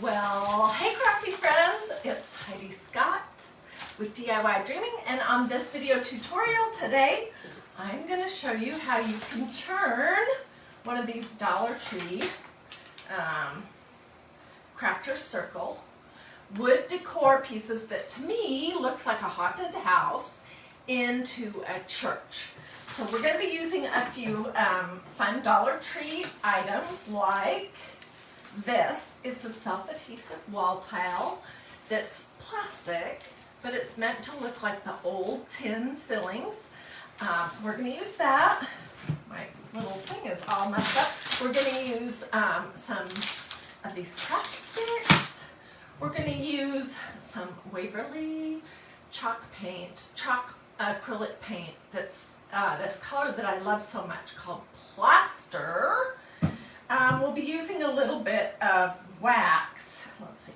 Well, hey crafty friends, it's Hiedi Scott with DIY and on this video tutorial today, I'm going to show you how you can turn one of these Dollar Tree crafter circle wood decor pieces that to me looks like a haunted house into a church. So we're going to be using a few fun Dollar Tree items like this. It's a self-adhesive wall tile that's plastic, but it's meant to look like the old tin ceilings. So we're going to use that. My little thing is all messed up. We're going to use some of these craft sticks. We're going to use some Waverly chalk acrylic paint that's this color that I love so much called Plaster. We'll be using a little bit of wax. Let's see,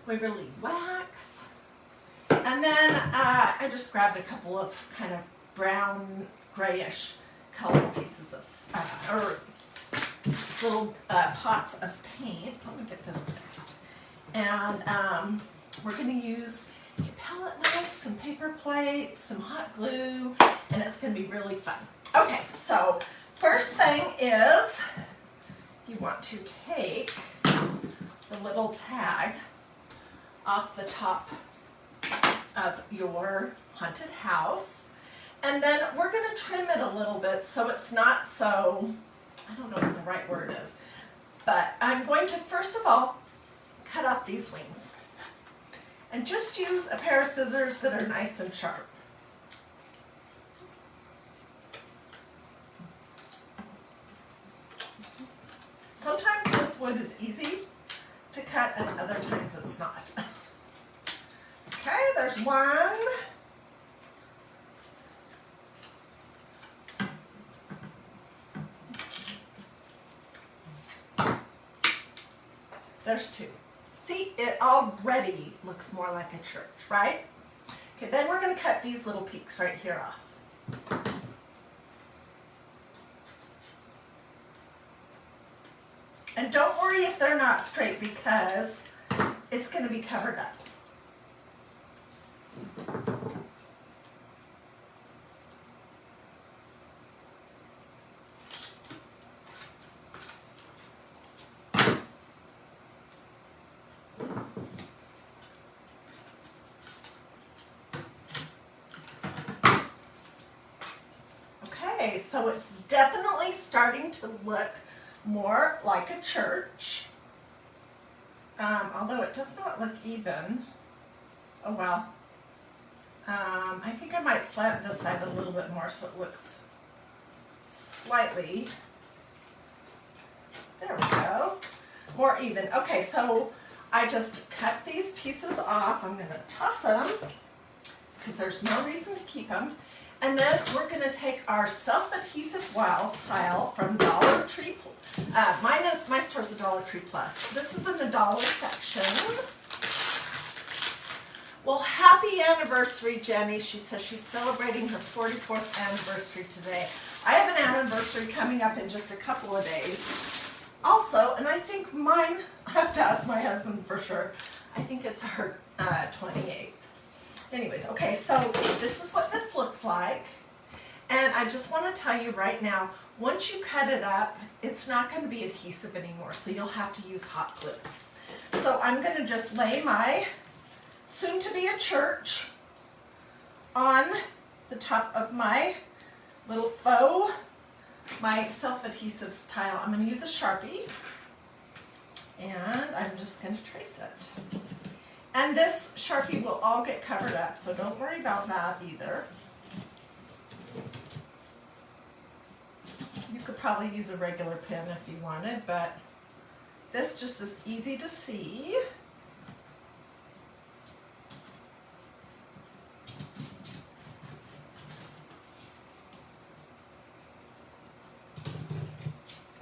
Waverly wax. And then I just grabbed a couple of kind of brown, grayish colored pieces of, or little pots of paint. Let me get this fixed. And we're going to use a palette knife, some paper plates, some hot glue, and it's going to be really fun. Okay, so first thing is you want to take the little tag off the top of your haunted house, and then we're going to trim it a little bit so it's not so, I don't know what the right word is, but I'm going to first of all cut off these wings and just use a pair of scissors that are nice and sharp. Sometimes this wood is easy to cut and other times it's not. Okay, there's one. There's two. See, it already looks more like a church, right? Okay, then we're going to cut these little peaks right here off. And don't worry if they're not straight because it's going to be covered up. Okay, so it's definitely starting to look more like a church, although it does not look even. Oh well. I think I might slant this side a little bit more so it looks slightly, there we go, more even. Okay, so I just cut these pieces off. I'm going to toss them because there's no reason to keep them. And then we're going to take our self-adhesive wall tile from Dollar Tree. My store's a Dollar Tree Plus. This is in the dollar section. Well, happy anniversary, Jenny. She says she's celebrating her 44th anniversary today. I have an anniversary coming up in just a couple of days. Also, and I think mine, I have to ask my husband for sure. I think it's her 28th. Anyways, okay, so this is what this looks like. And I just want to tell you right now, once you cut it up, it's not going to be adhesive anymore, so you'll have to use hot glue. So I'm going to just lay my soon-to-be-a-church on the top of my little faux, my self-adhesive tile. I'm going to use a Sharpie, and I'm just going to trace it. And this Sharpie will all get covered up, so don't worry about that either. You could probably use a regular pen if you wanted, but this just is easy to see.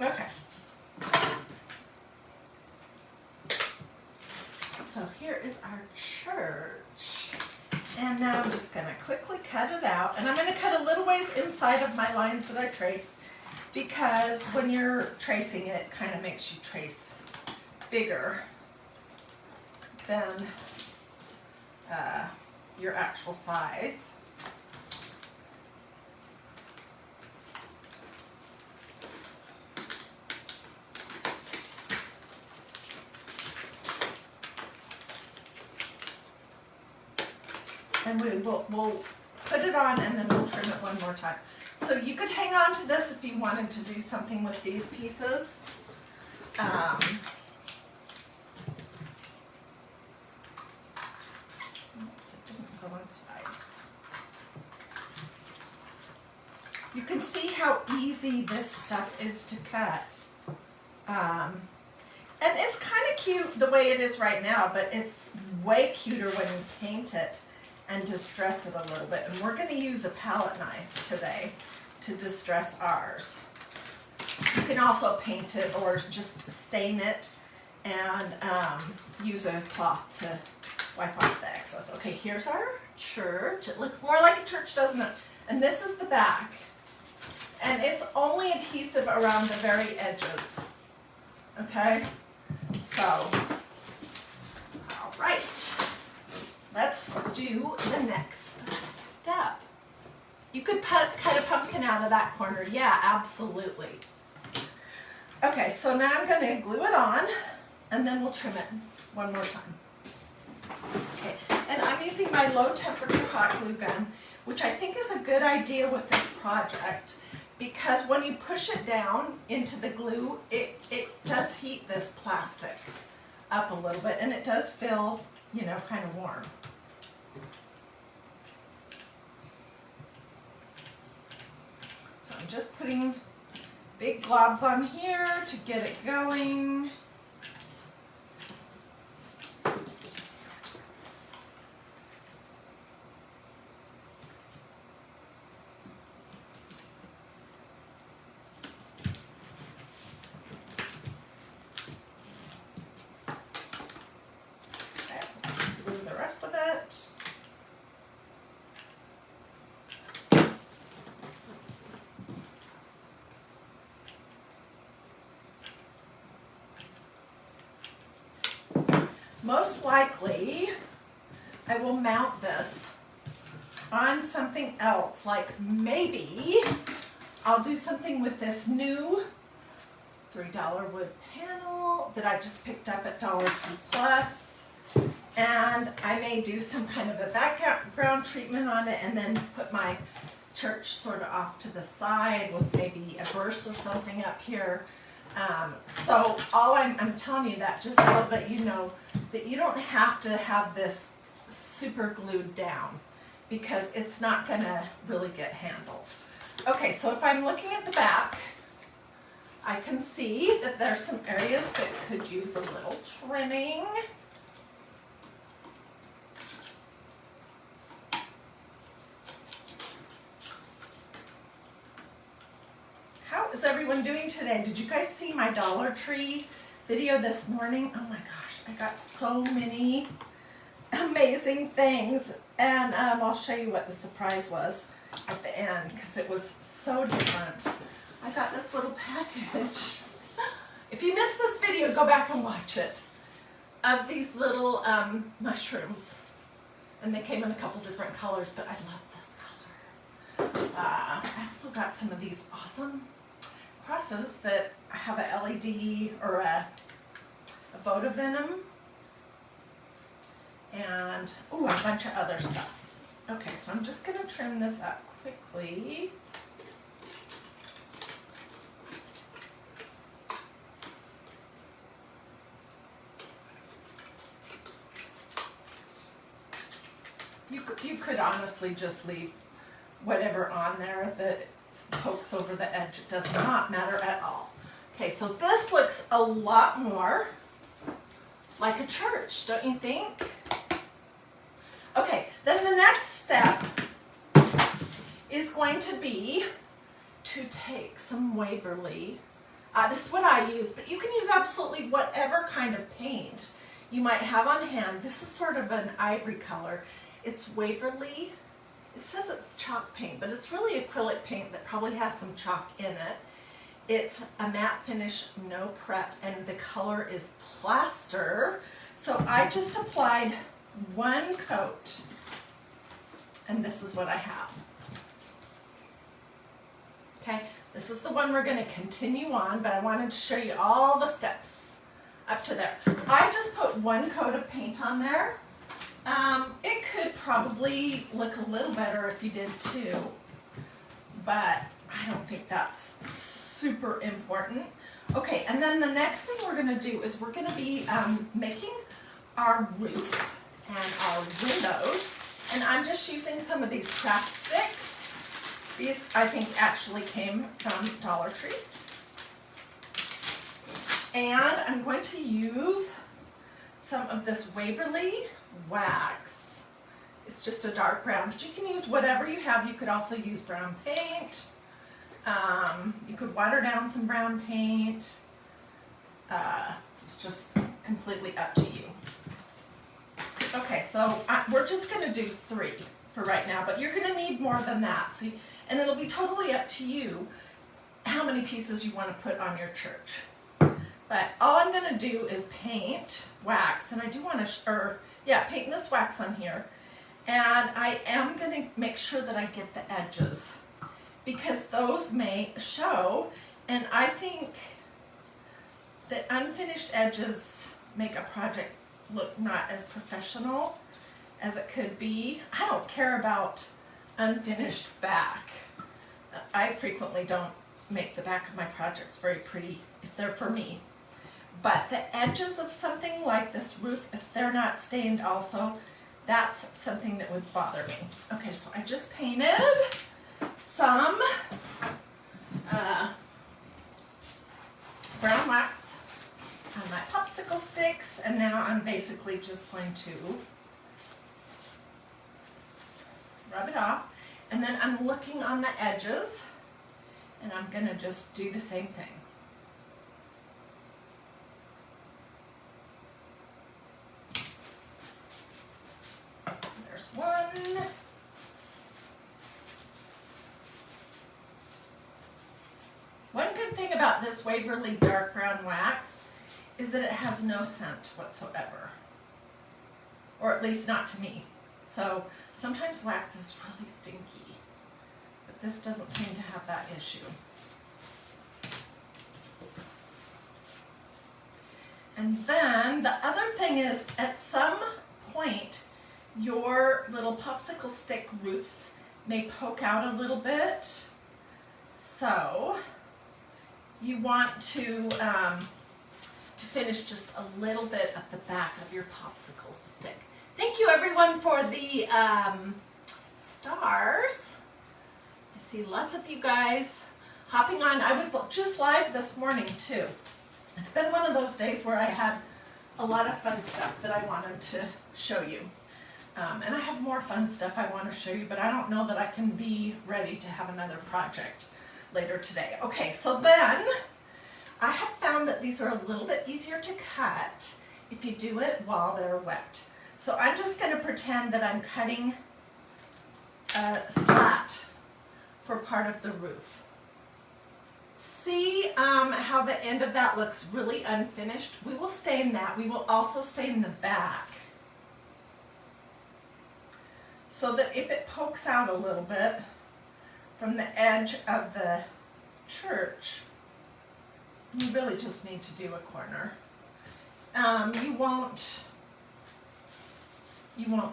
Okay. So here is our church. And now I'm just going to quickly cut it out. And I'm going to cut a little ways inside of my lines that I traced because when you're tracing it, it kind of makes you trace bigger than your actual size. And we'll put it on and then we'll trim it one more time. So you could hang on to this if you wanted to do something with these pieces. Oops, it didn't go inside. You can see how easy this stuff is to cut. And it's kind of cute the way it is right now, but it's way cuter when you paint it and distress it a little bit. And we're going to use a palette knife today to distress ours. You can also paint it or just stain it and use a cloth to wipe off the excess. Okay, here's our church. It looks more like a church, doesn't it? And this is the back. And it's only adhesive around the very edges. Okay, so, all right. Let's do the next step. You could cut a pumpkin out of that corner. Yeah, absolutely. Okay, so now I'm going to glue it on, and then we'll trim it one more time. Okay, and I'm using my low temperature hot glue gun, which I think is a good idea with this project, because when you push it down into the glue, it does heat this plastic up a little bit, and it does feel, you know, kind of warm. So I'm just putting big globs on here to get it going. Glue the rest of it. Most likely, I will mount this on something else, like maybe I'll do something with this new $3 wood panel that I just picked up at Dollar Tree Plus, and I may do some kind of a background treatment on it and then put my church sort of off to the side with maybe a verse or something up here. So all I'm telling you that just so that you know that you don't have to have this super glued down, because it's not going to really get handled. Okay, so if I'm looking at the back, I can see that there's some areas that could use a little trimming. How is everyone doing today? Did you guys see my Dollar Tree video this morning? Oh my gosh, I got so many amazing things. And I'll show you what the surprise was at the end, because it was so different. I got this little package. If you missed this video, go back and watch it. Of these little mushrooms. And they came in a couple different colors, but I love this color. I also got some of these awesome crosses that have a LED or a Votovenom and a bunch of other stuff. Okay, so I'm just going to trim this up quickly. You could honestly just leave whatever on there that pokes over the edge. It does not matter at all. Okay, so this looks a lot more like a church, don't you think? Okay, then the next step is going to be to take some Waverly. This is what I use, but you can use absolutely whatever kind of paint you might have on hand. This is sort of an ivory color. It's Waverly. It says it's chalk paint, but it's really acrylic paint that probably has some chalk in it. It's a matte finish, no prep, and the color is plaster. So I just applied one coat, and this is what I have. Okay, this is the one we're going to continue on, but I wanted to show you all the steps up to there. I just put one coat of paint on there. It could probably look a little better if you did two, but I don't think that's super important. Okay, and then the next thing we're going to do is we're going to be making our roof and our windows, and I'm just using some of these craft sticks. These I think actually came from Dollar Tree. And I'm going to use some of this Waverly wax. It's just a dark brown, but you can use whatever you have. You could also use brown paint. You could water down some brown paint. It's just completely up to you. Okay, so we're just going to do 3 for right now, but you're going to need more than that. So, and it'll be totally up to you how many pieces you want to put on your church. But all I'm going to do is paint wax, and I do want to, paint this wax on here. And I am going to make sure that I get the edges, because those may show, and I think that unfinished edges make a project look not as professional as it could be. I don't care about unfinished back. I frequently don't make the back of my projects very pretty if they're for me. But the edges of something like this roof, if they're not stained also, that's something that would bother me. Okay, so I just painted some brown wax on my popsicle sticks, and now I'm basically just going to rub it off, and then I'm looking on the edges, and I'm going to just do the same thing. There's one. One good thing about this Waverly dark brown wax is that it has no scent whatsoever, or at least not to me. So sometimes wax is really stinky, but this doesn't seem to have that issue. And then the other thing is, at some point, your little popsicle stick roofs may poke out a little bit. So you want to finish just a little bit at the back of your popsicle stick. Thank you everyone for the stars. I see lots of you guys hopping on. I was just live this morning too. It's been one of those days where I had a lot of fun stuff that I wanted to show you. And I have more fun stuff I want to show you, but I don't know that I can be ready to have another project later today. Okay, so then I have found that these are a little bit easier to cut if you do it while they're wet. So I'm just going to pretend that I'm cutting a slat for part of the roof. See how the end of that looks really unfinished? We will stain that. We will also stain the back, so that if it pokes out a little bit from the edge of the church, you really just need to do a corner. You won't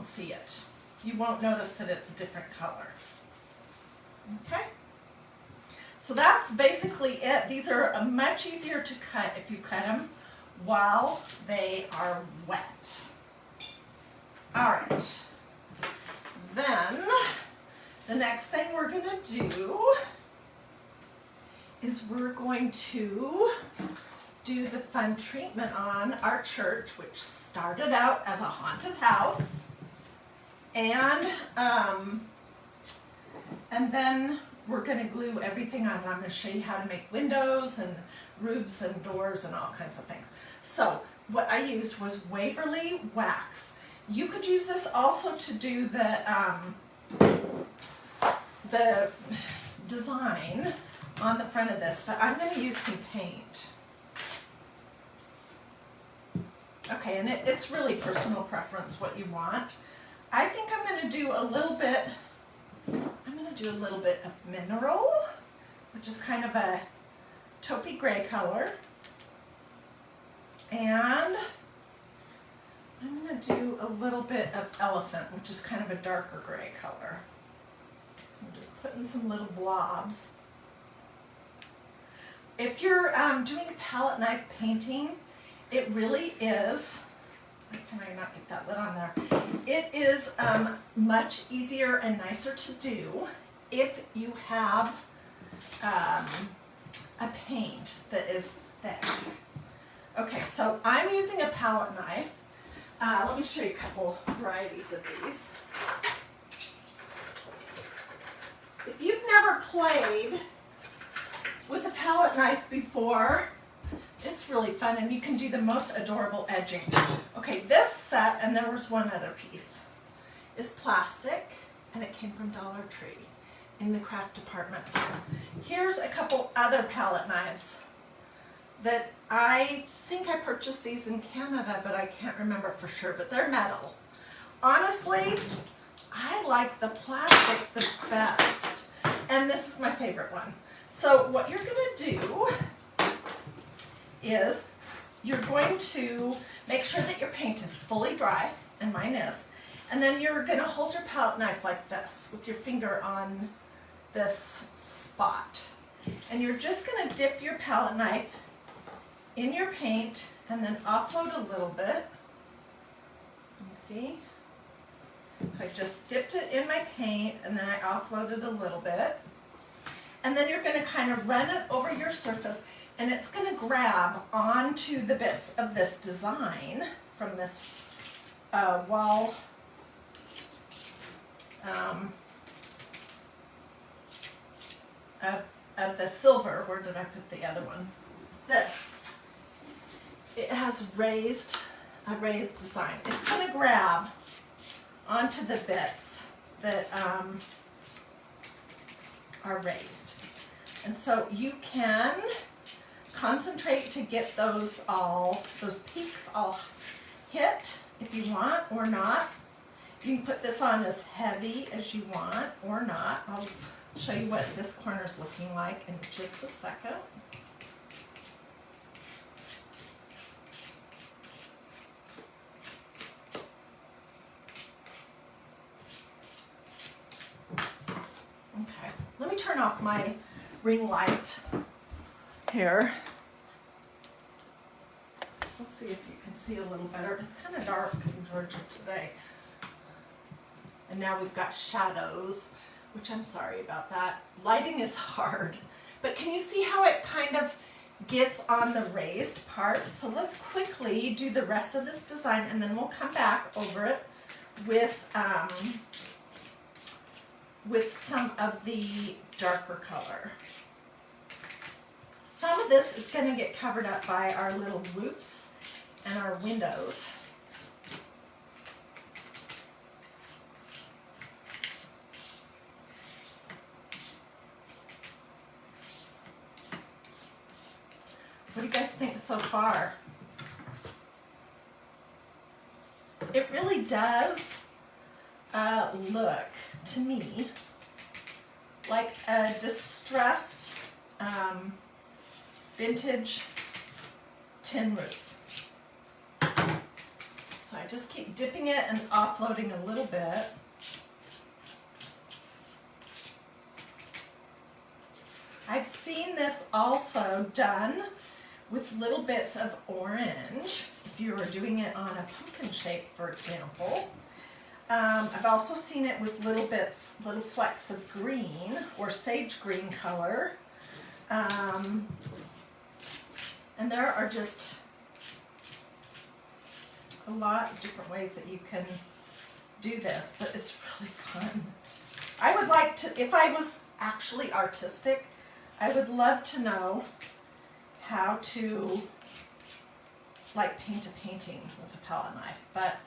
see it. You won't notice that it's a different color. Okay? So that's basically it. These are much easier to cut if you cut them while they are wet. All right. Then the next thing we're going to do is we're going to do the fun treatment on our church, which started out as a haunted house, and then we're going to glue everything on. I'm going to show you how to make windows and roofs and doors and all kinds of things. So what I used was Waverly wax. You could use this also to do the design, on the front of this, but I'm going to use some paint. Okay, and it's really personal preference what you want. I think I'm going to do a little bit of mineral, which is kind of a taupey gray color. And I'm going to do a little bit of elephant, which is kind of a darker gray color. So I'm just putting some little blobs. If you're doing palette knife painting, it really is, can I not get that lid on there? It is much easier and nicer to do if you have a paint that is thick. Okay, so I'm using a palette knife. Let me show you a couple varieties of these. If you've never played with a palette knife before, it's really fun and you can do the most adorable edging. Okay, this set, and there was one other piece, is plastic and it came from Dollar Tree in the craft department. Here's a couple other palette knives that I think I purchased these in Canada, but I can't remember for sure, but they're metal. Honestly, I like the plastic the best, and this is my favorite one. So what you're gonna do is you're going to make sure that your paint is fully dry, and mine is, and then you're gonna hold your palette knife like this with your finger on this spot. And you're just gonna dip your palette knife in your paint and then offload a little bit. Let me see. So I just dipped it in my paint and then I offloaded a little bit. And then you're gonna kind of run it over your surface and it's gonna grab onto the bits of this design from this wall of the silver. Where did I put the other one? This. It has a raised design. It's going to grab onto the bits that are raised. And so you can concentrate to get those peaks all hit if you want or not. You can put this on as heavy as you want or not. I'll show you what this corner is looking like in just a second. Okay, let me turn off my ring light here. Let's see if you can see a little better. It's kind of dark in Georgia today. And now we've got shadows, which I'm sorry about that. Lighting is hard, but can you see how it kind of gets on the raised part? So let's quickly do the rest of this design and then we'll come back over it with some of the darker color. Some of this is going to get covered up by our little roofs and our windows. What do you guys think so far? It really does look to me like a distressed vintage tin roof. So I just keep dipping it and offloading a little bit. I've seen this also done with little bits of orange, if you were doing it on a pumpkin shape, for example. I've also seen it with little bits, little flecks of green or sage green color. And there are just a lot of different ways that you can do this, but it's really fun. I would like to, if I was actually artistic, I would love to know how to like paint a painting with a palette knife, but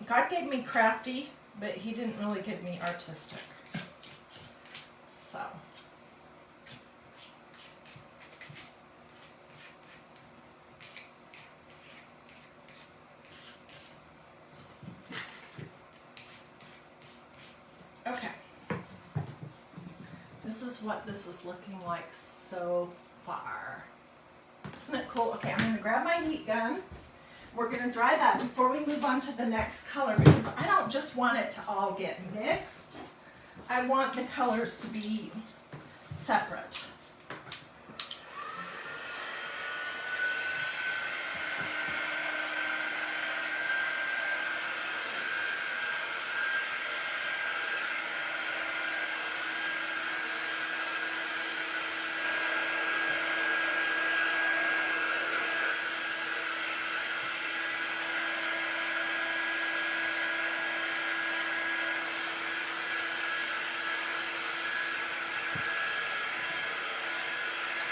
God gave me crafty, but he didn't really give me artistic. So this is what this is looking like so far. Isn't it cool? Okay, I'm going to grab my heat gun. We're going to dry that before we move on to the next color because I don't just want it to all get mixed. I want the colors to be separate.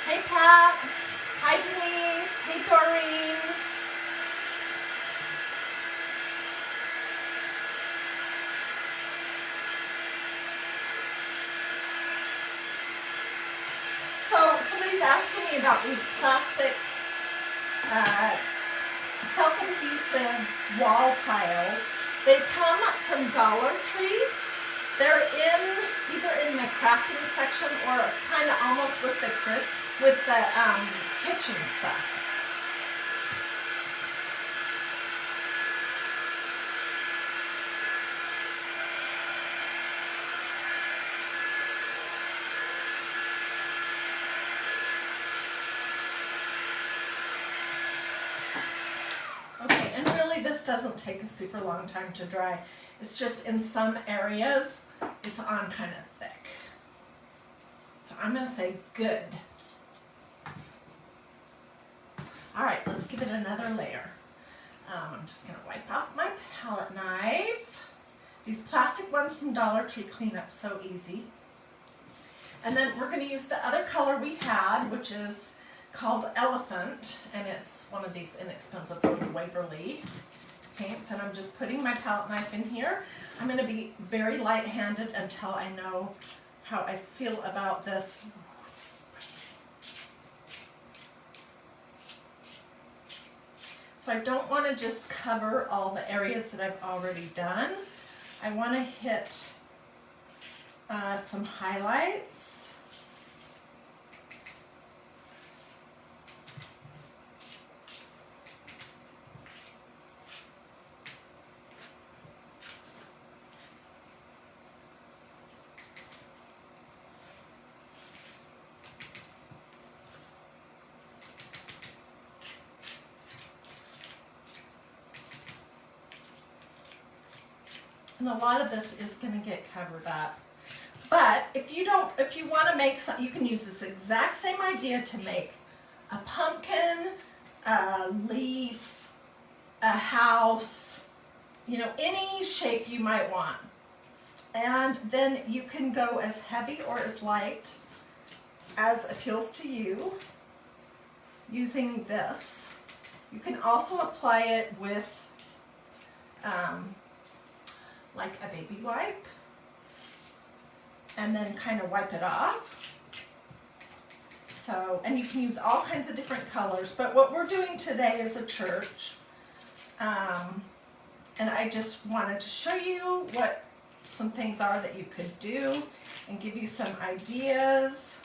Hey Pat, hi Denise, hey Doreen. So somebody's asking me about these plastic self-adhesive wall tiles. They come from Dollar Tree. They're either in the crafting section or kind of almost with the kitchen stuff. Okay, and really this doesn't take a super long time to dry. It's just in some areas it's on kind of thick. So I'm going to say good. All right, let's give it another layer. I'm just going to wipe off my palette knife. These plastic ones from Dollar Tree clean up so easy. And then we're going to use the other color we had, which is called Elephant, and it's one of these inexpensive from Waverly paints. And I'm just putting my palette knife in here. I'm going to be very light-handed until I know how I feel about this. So I don't want to just cover all the areas that I've already done. I want to hit some highlights. And a lot of this is going to get covered up. But if you want to make some, you can use this exact same idea to make a pumpkin, a leaf, a house, you know, any shape you might want. And then you can go as heavy or as light as appeals to you using this. You can also apply it with like a baby wipe and then kind of wipe it off. So, and you can use all kinds of different colors, but what we're doing today is a church. And I just wanted to show you what some things are that you could do and give you some ideas.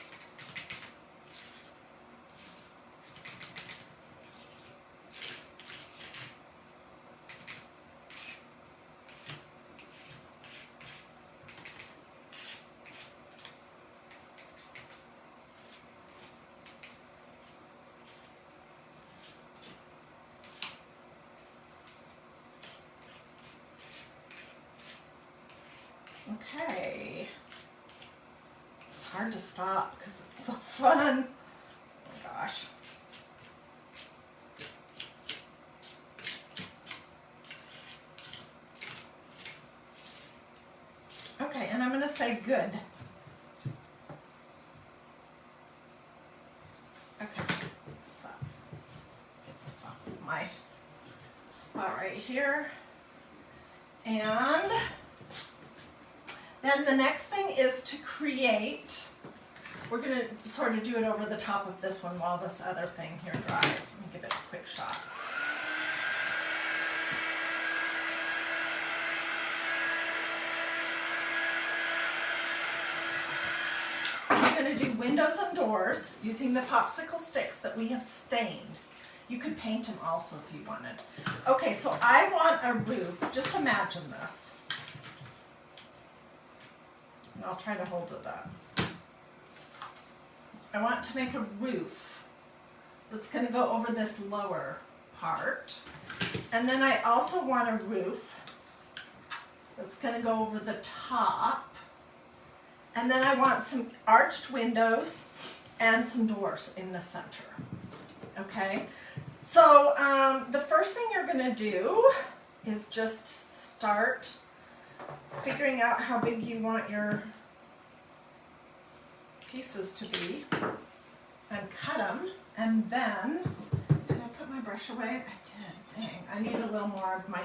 Okay, it's hard to stop because it's so fun. Oh my gosh. Okay, and I'm going to say good. Okay, so get this off of my spot right here. And then the next thing is to create, we're going to sort of do it over the top of this one while this other thing here dries. Let me give it a quick shot. going to do windows and doors using the popsicle sticks that we have stained. You could paint them also if you wanted. Okay, so I want a roof. Just imagine this. And I'll try to hold it up. I want to make a roof that's going to go over this lower part. And then I also want a roof that's going to go over the top. And then I want some arched windows and some doors in the center. Okay, so the first thing you're going to do is just start figuring out how big you want your pieces to be and cut them. And then, did I put my brush away? I did. Dang, I need a little more of my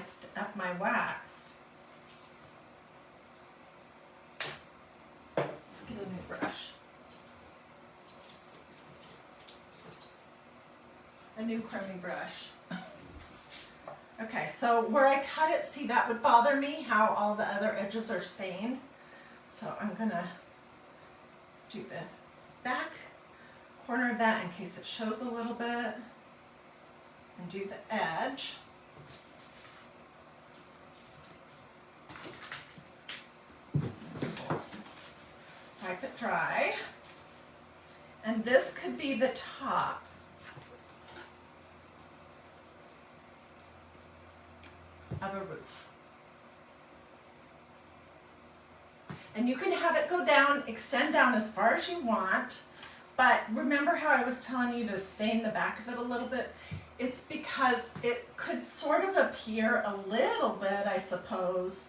wax. Let's get a new brush. A new crummy brush. Okay, so where I cut it, see, that would bother me how all the other edges are stained. So I'm gonna do the back corner of that in case it shows a little bit, and do the edge. Wipe it dry. And this could be the top. Of a roof. And you can have it go down, extend down as far as you want, but remember how I was telling you to stain the back of it a little bit? It's because it could sort of appear a little bit, I suppose,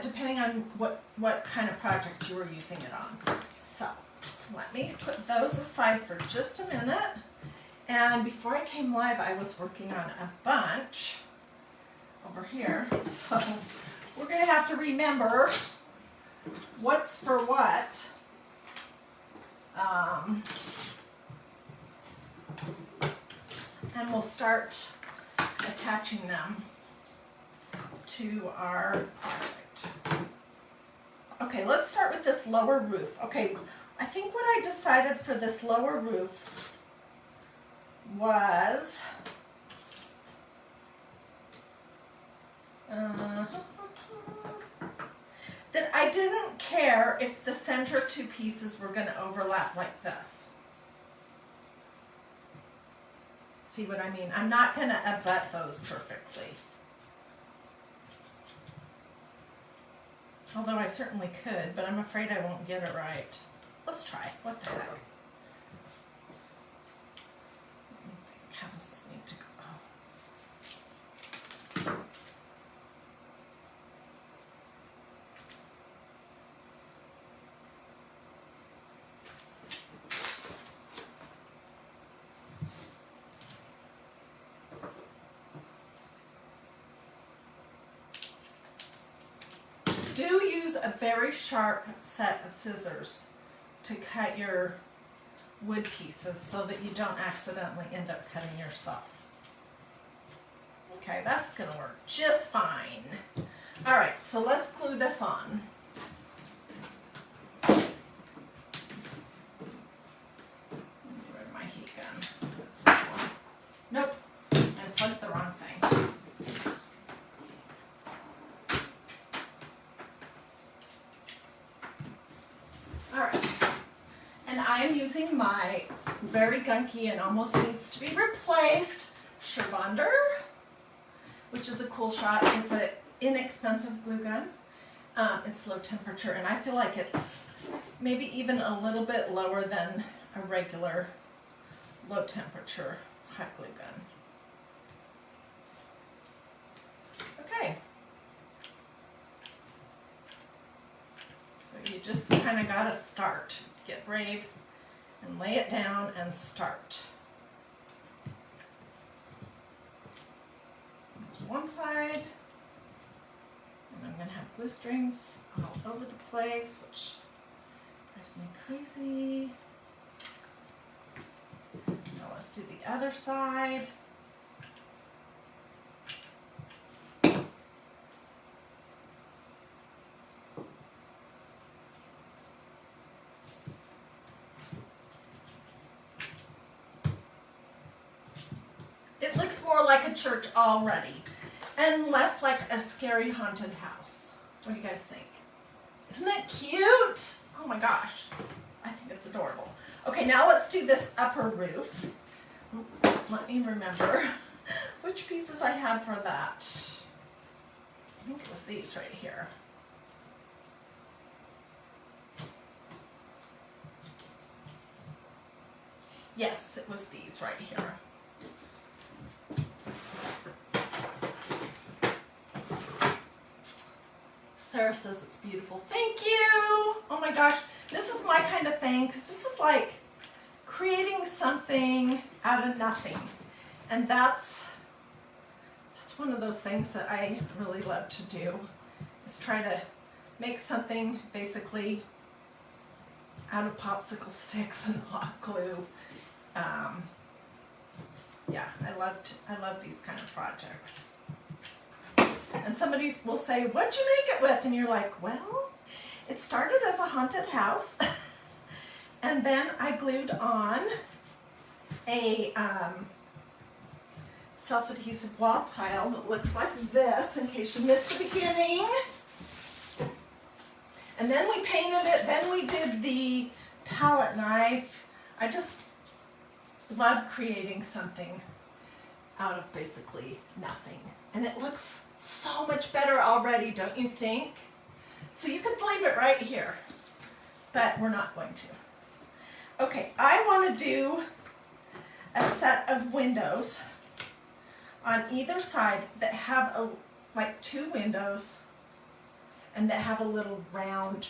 depending on what kind of project you were using it on. So let me put those aside for just a minute. And before I came live, I was working on a bunch over here, so we're going to have to remember what's for what. And we'll start attaching them to our project. Okay, let's start with this lower roof. Okay, I think what I decided for this lower roof was that I didn't care if the center two pieces were going to overlap like this. See what I mean? I'm not going to abut those perfectly. Although I certainly could, but I'm afraid I won't get it right. Let's try. What the heck? How does this need to go? Do use a very sharp set of scissors to cut your wood pieces so that you don't accidentally end up cutting yourself. Okay, that's gonna work just fine. All right, so let's glue this on. Where's my heat gun? That's this one. Nope, I plugged the wrong thing. I am using my very gunky and almost needs to be replaced Shervander, which is a cool shot. It's an inexpensive glue gun. It's low temperature, and I feel like it's maybe even a little bit lower than a regular low temperature hot glue gun. Okay. So you just kind of gotta start. Get brave and lay it down and start. There's one side, and I'm going to have glue strings all over the place, which drives me crazy. Now let's do the other side. looks more like a church already and less like a scary haunted house. What do you guys think? Isn't it cute? Oh my gosh. I think it's adorable. Okay, now let's do this upper roof. Let me remember which pieces I had for that. I think it was these right here. Yes, it was these right here. Sarah says it's beautiful. Thank you! Oh my gosh, this is my kind of thing, because this is like creating something out of nothing. And that's one of those things that I really love to do, is try to make something basically out of popsicle sticks and hot glue. Yeah, I love these kind of projects. And somebody will say, what'd you make it with? And you're like, well, it started as a haunted house. And then I glued on a self-adhesive wall tile that looks like this, in case you missed the beginning. And then we painted it, then we did the palette knife. I just love creating something out of basically nothing. And it looks so much better already, don't you think? So you could leave it right here, but we're not going to. Okay, I want to do a set of windows on either side that have like 2 windows and that have a little round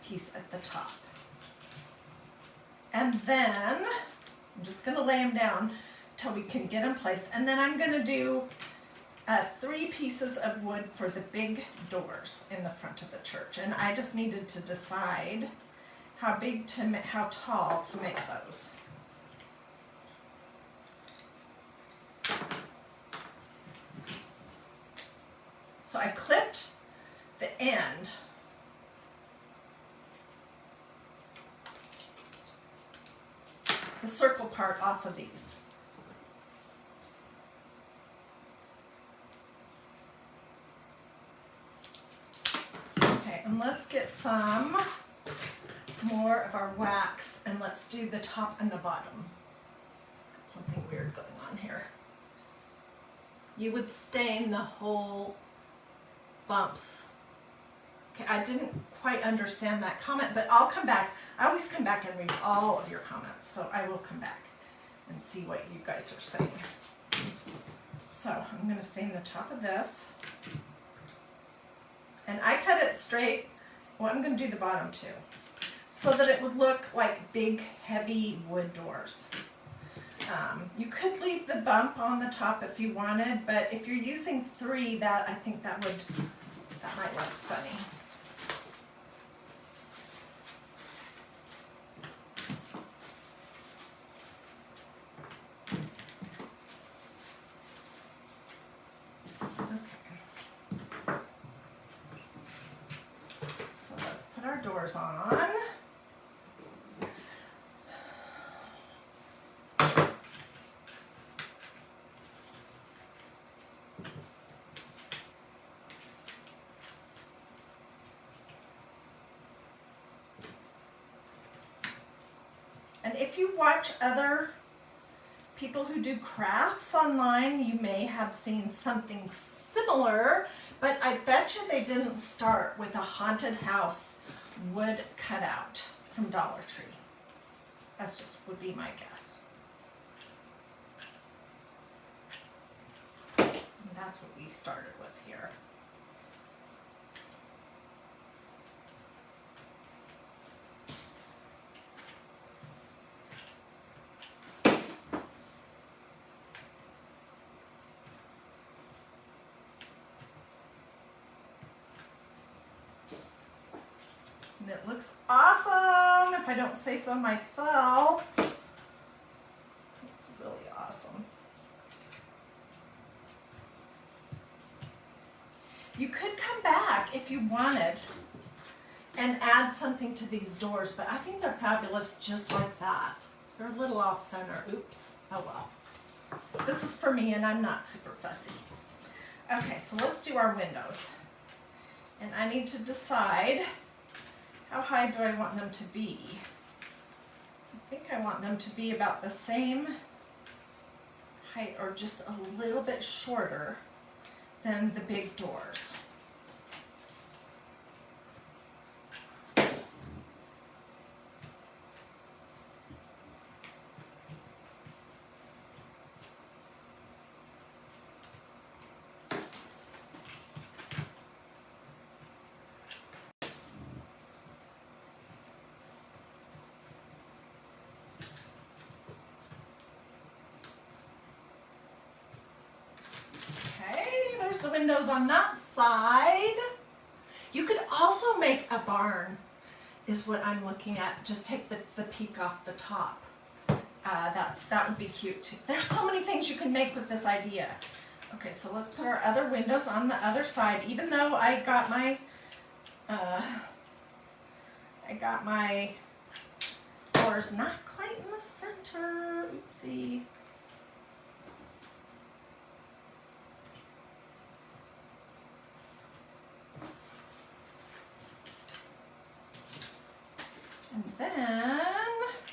piece at the top. And then I'm just going to lay them down till we can get them placed. And then I'm going to do 3 pieces of wood for the big doors in the front of the church. And I just needed to decide how tall to make those. So I clipped the end the circle part off of these. Okay, and let's get some more of our wax, and let's do the top and the bottom. Got something weird going on here. You would stain the whole bumps. Okay, I didn't quite understand that comment, but I'll come back. I always come back and read all of your comments, so I will come back and see what you guys are saying. So I'm going to stain the top of this. And I cut it straight. Well, I'm going to do the bottom too, so that it would look like big, heavy wood doors. You could leave the bump on the top if you wanted, but if you're using 3, I think that might look funny. Okay. So let's put our doors on. And if you watch other people who do crafts online, you may have seen something similar, but I bet you they didn't start with a haunted house wood cutout from Dollar Tree. That's just would be my guess. And that's what we started with here. And it looks awesome, if I don't say so myself. It's really awesome. You could come back if you wanted and add something to these doors, but I think they're fabulous just like that. They're a little off center. Oops. Oh well. This is for me, and I'm not super fussy. Okay, so let's do our windows. And I need to decide, how high do I want them to be? I think I want them to be about the same height or just a little bit shorter than the big doors. There's the windows on that side. You could also make a barn, is what I'm looking at. Just take the peak off the top. That would be cute too. There's so many things you can make with this idea. Okay, so let's put our other windows on the other side. Even though I got my doors not quite in the center. Oopsie. And then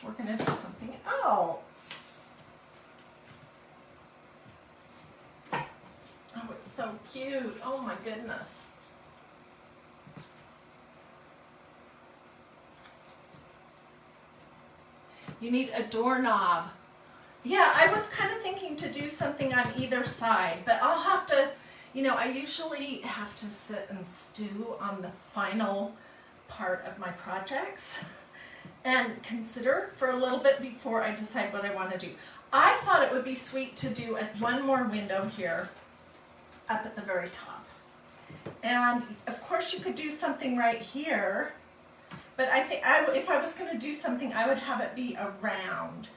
we're going to do something else. Oh, it's so cute. Oh my goodness. You need a doorknob. Yeah, I was kind of thinking to do something on either side, but I'll have to, I usually have to sit and stew on the final part of my projects and consider for a little bit before I decide what I want to do. I thought it would be sweet to do one more window here up at the very top. And of course you could do something right here, but I think if I was going to do something, I would have it be around.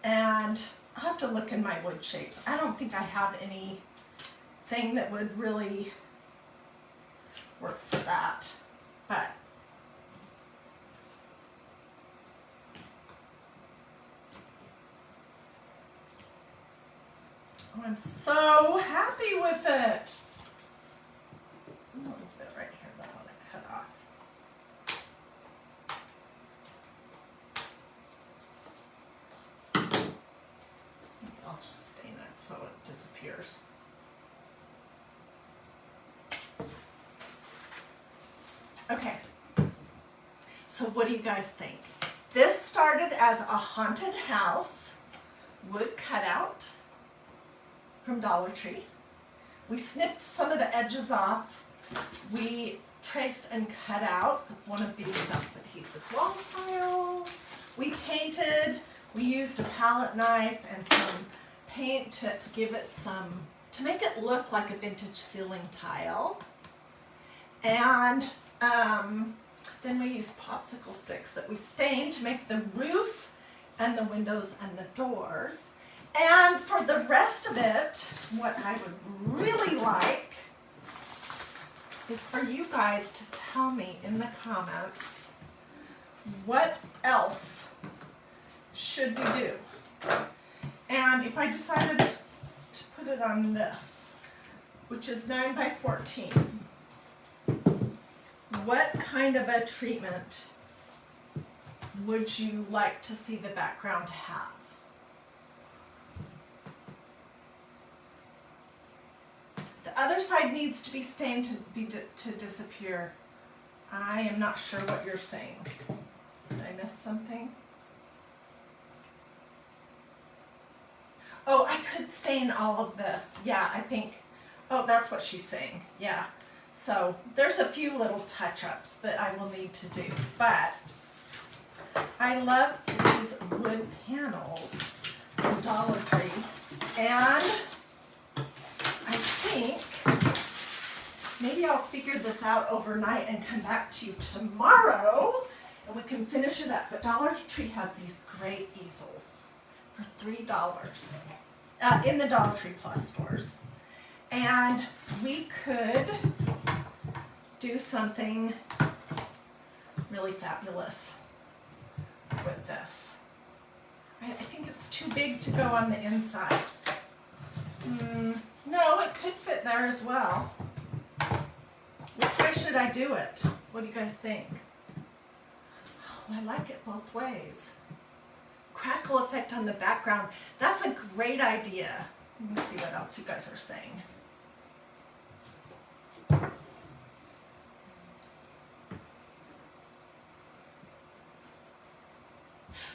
And I'll have to look in my wood shapes. I don't think I have anything that would really work for that, but I'm so happy with it. A little bit right here that I want to cut off. I'll just stain it so it disappears. Okay, so what do you guys think? This started as a haunted house, wood cutout from Dollar Tree. We snipped some of the edges off. We traced and cut out one of these self-adhesive wall tiles. We painted. We used a palette knife and some paint to give it to make it look like a vintage ceiling tile. And then we used popsicle sticks that we stained to make the roof and the windows and the doors. And for the rest of it, what I would really like is for you guys to tell me in the comments, what else should we do? And if I decided to put it on this, which is 9 by 14, what kind of a treatment would you like to see the background have? The other side needs to be stained to disappear. I am not sure what you're saying. Did I miss something? Oh, I could stain all of this. Yeah, I think, oh, that's what she's saying. Yeah. So there's a few little touch-ups that I will need to do, but I love these wood panels from Dollar Tree, and I think maybe I'll figure this out overnight and come back to you tomorrow and we can finish it up. But Dollar Tree has these great easels for $3 in the Dollar Tree Plus stores. And we could do something really fabulous with this. I think it's too big to go on the inside. No, it could fit there as well. Which way should I do it? What do you guys think? Oh, I like it both ways. Crackle effect on the background. That's a great idea. Let me see what else you guys are saying.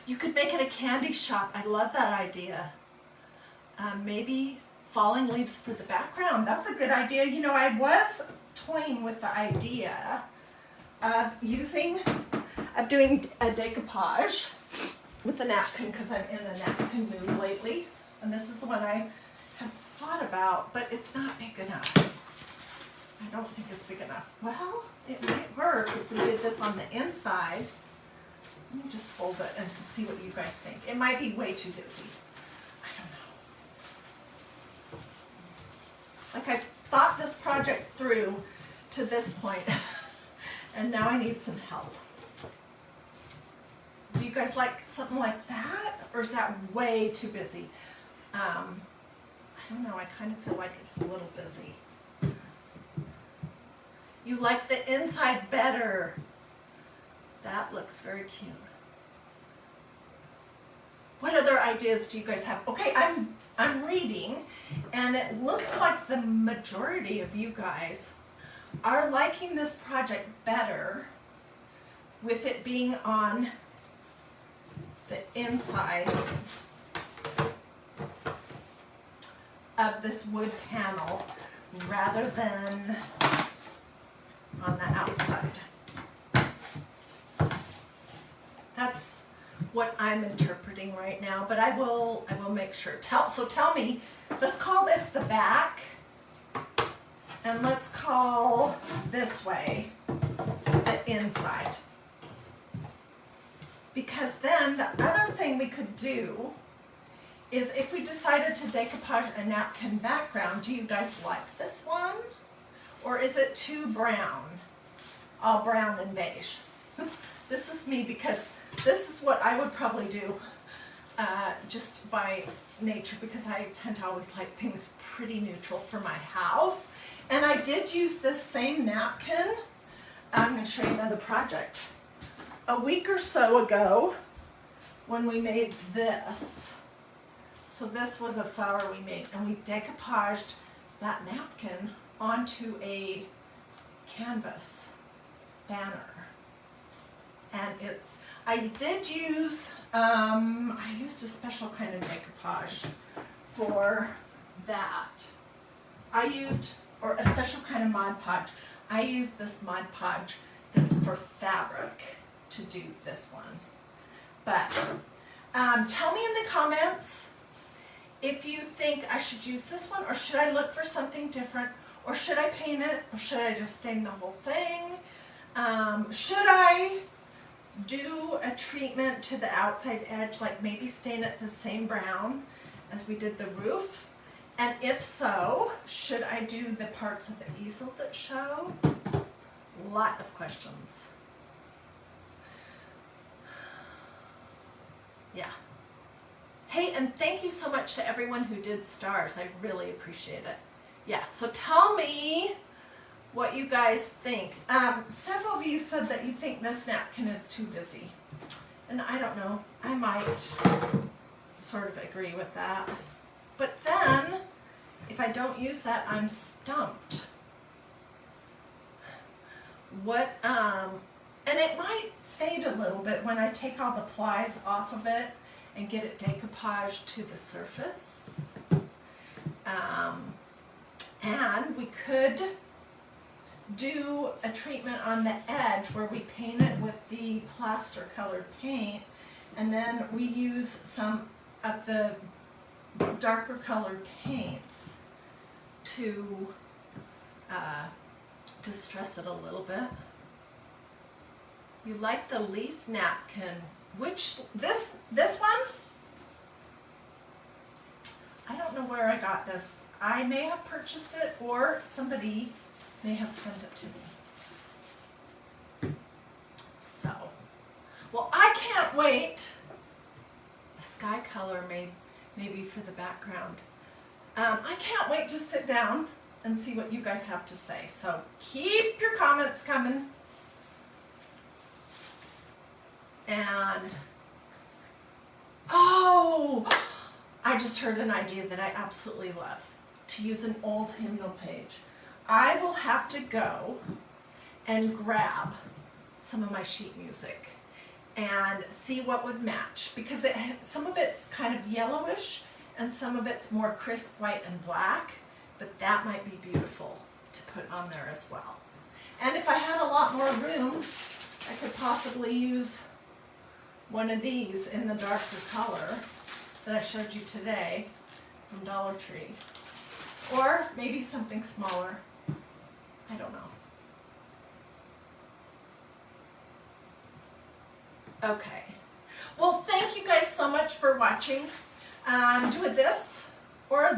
You could make it a candy shop. I love that idea. Maybe falling leaves for the background. That's a good idea. You know, I was toying with the idea of doing a decoupage with a napkin because I'm in a napkin mood lately. And this is the one I have thought about, but it's not big enough. I don't think it's big enough. Well, it might work if we did this on the inside. Let me just fold it and see what you guys think. It might be way too busy. I don't know. Like, I've thought this project through to this point, and now I need some help. Do you guys like something like that, or is that way too busy? I don't know, I kind of feel like it's a little busy. You like the inside better. That looks very cute. What other ideas do you guys have? Okay, I'm reading, and it looks like the majority of you guys are liking this project better with it being on the inside of this wood panel rather than on the outside. That's what I'm interpreting right now, but I will make sure. So tell me, let's call this the back, and let's call this way the inside. Because then the other thing we could do is if we decided to decoupage a napkin background, do you guys like this one? Or is it too brown? All brown and beige. This is me because this is what I would probably do just by nature, because I tend to always like things pretty neutral for my house. And I did use this same napkin. I'm going to show you another project. A week or so ago when we made this. So this was a flower we made, and we decoupaged that napkin onto a canvas banner. And I did use, I used a special kind of decoupage for that. Or a special kind of Mod Podge. I used this Mod Podge that's for fabric to do this one. But tell me in the comments if you think I should use this one, or should I look for something different, or should I paint it, or should I just stain the whole thing? Should I do a treatment to the outside edge, like maybe stain it the same brown as we did the roof? And if so, should I do the parts of the easel that show? Lot of questions. Yeah. Hey, and thank you so much to everyone who did stars. I really appreciate it. Yeah, so tell me what you guys think. Several of you said that you think this napkin is too busy. And I don't know, I might sort of agree with that. But then, if I don't use that, I'm stumped. And it might fade a little bit when I take all the plies off of it and get it decoupaged to the surface. And we could do a treatment on the edge where we paint it with the plaster colored paint, and then we use some of the darker colored paints to distress it a little bit. You like the leaf napkin? Which, this one? I don't know where I got this. I may have purchased it, or somebody may have sent it to me. So, well, I can't wait. A sky color maybe for the background. I can't wait to sit down and see what you guys have to say. So keep your comments coming. And, oh, I just heard an idea that I absolutely love, to use an old hymnal page. I will have to go and grab some of my sheet music and see what would match, because some of it's kind of yellowish and some of it's more crisp white and black, but that might be beautiful to put on there as well. And if I had a lot more room, I could possibly use one of these in the darker color that I showed you today from Dollar Tree. Or maybe something smaller. I don't know. Okay. Well, thank you guys so much for watching. Do a this, or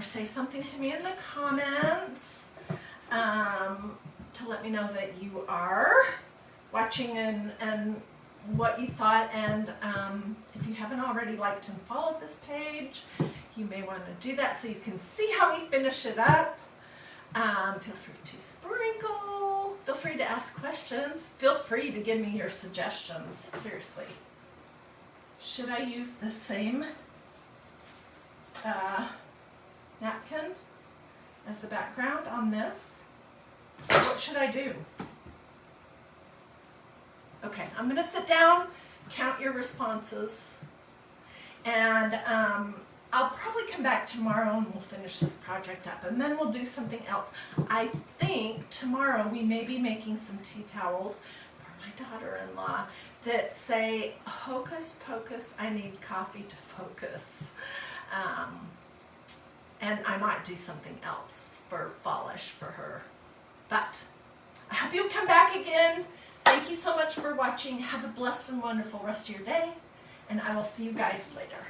say something to me in the comments to let me know that you are watching and what you thought. And if you haven't already liked and followed this page, you may want to do that so you can see how we finish it up. Feel free to sprinkle. Feel free to ask questions. Feel free to give me your suggestions. Seriously. Should I use the same napkin as the background on this? What should I do? Okay, I'm going to sit down, count your responses, and I'll probably come back tomorrow and we'll finish this project up, and then we'll do something else. I think tomorrow we may be making some tea towels for my daughter-in-law that say, "Hocus pocus, I need coffee to focus." And I might do something else for fallish for her. But I hope you'll come back again. Thank you so much for watching. Have a blessed and wonderful rest of your day, and I will see you guys later.